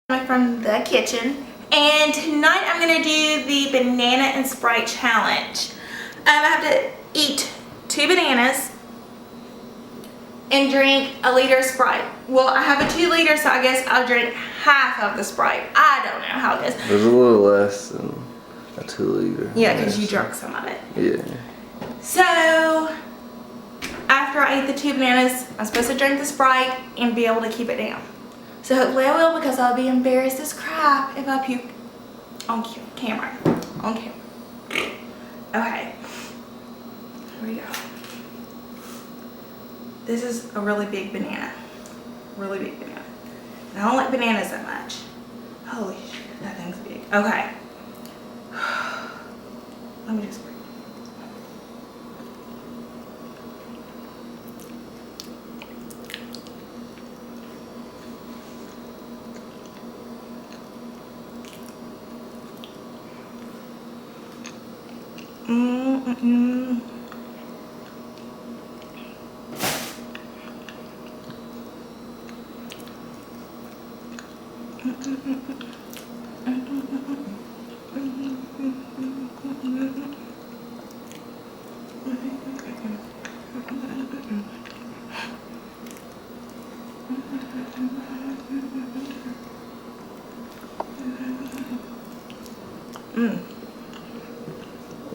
From the kitchen, and tonight I'm going to do the banana and Sprite challenge. I have to eat 2 bananas and drink a liter of Sprite. Well, I have a 2 liter, so I guess I'll drink half of the Sprite. I don't know how it is. There's a little less than a 2 liter. Yeah, because you drank some of it. Yeah. So after I eat the 2 bananas, I'm supposed to drink the Sprite and be able to keep it down. So hopefully I will, because I'll be embarrassed as crap if I puke on camera. On camera. Okay. Here we go. This is a really big banana. Really big banana. And I don't like bananas that much. Holy shit, that thing's big. Okay. Let me just breathe.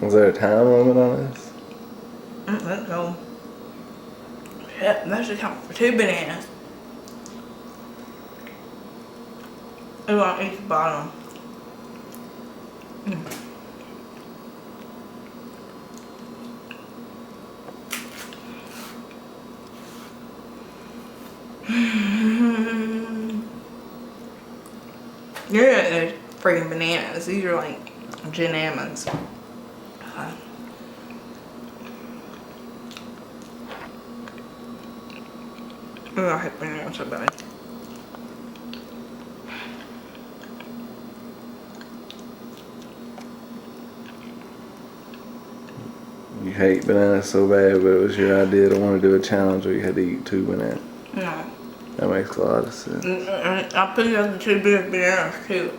Is there a time limit on this? Let's go. Yep, that should count for 2 bananas. I want each bottom. Yeah, they're freaking bananas. These are like gin almonds. Oh, I hate bananas so bad. You hate bananas so bad, but it was your idea to want to do a challenge where you had to eat 2 bananas. No. That makes a lot of sense. I put it on the 2 big bananas too.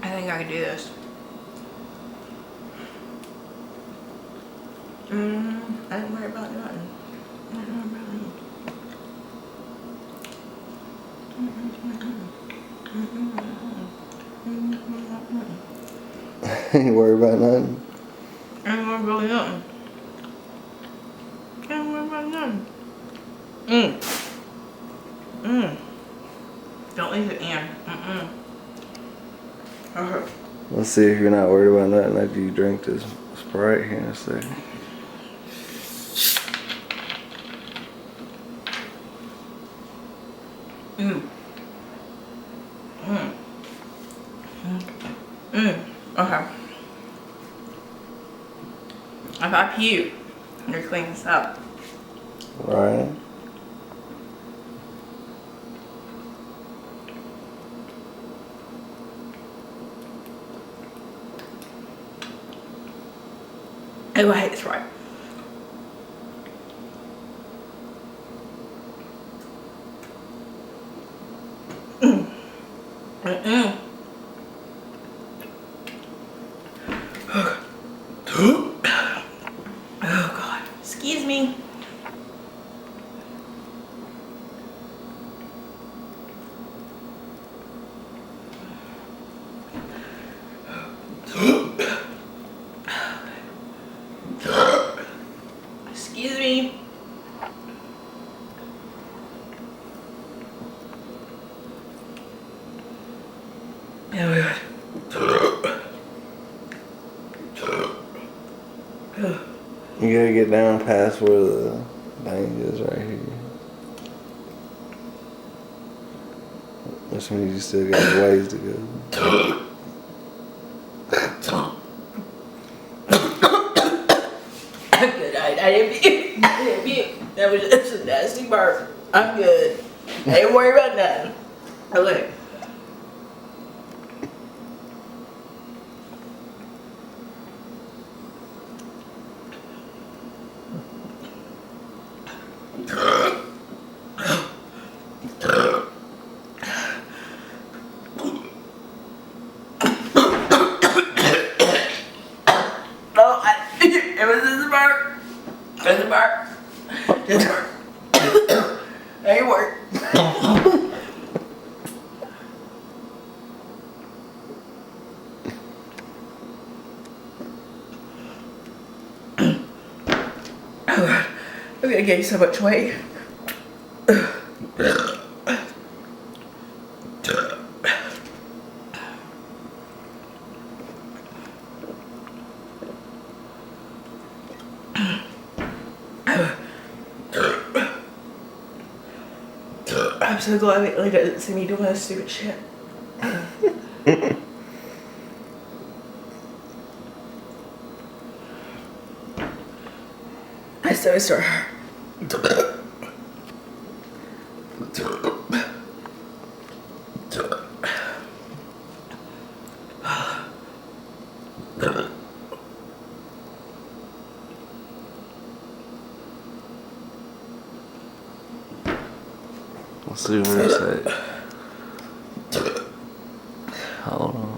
I think I can do this. I don't worry about nothing. I don't worry about nothing. Ain't worry about nothing. I don't worry about nothing. I don't worry about nothing. Don't leave it in. Okay. Let's see if you're not worried about nothing after you drink this Sprite here in a second. Okay. If I puke, you're cleaning this up. Right. Oh, I hate this right. Oh God, excuse me. Excuse me. Oh God. You gotta get down past where the thing is right here. Which means you still got a ways to go. Good night. I didn't puke. That's a nasty burp. I'm good. I ain't worry about nothing. Okay. I'm gonna gain so much weight. I'm so glad Italy doesn't see me doing this stupid shit. My stomach's sore. Let's see what they say. Hold on.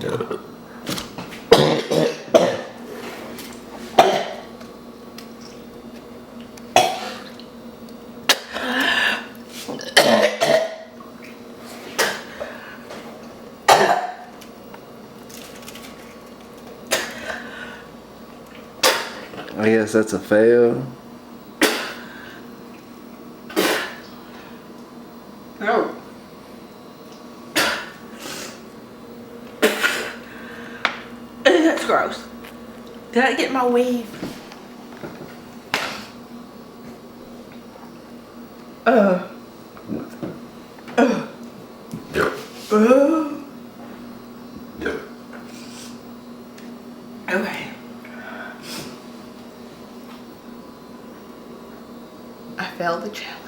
I guess that's a fail. No. That's gross. Did I get my weave? Okay. I failed the challenge.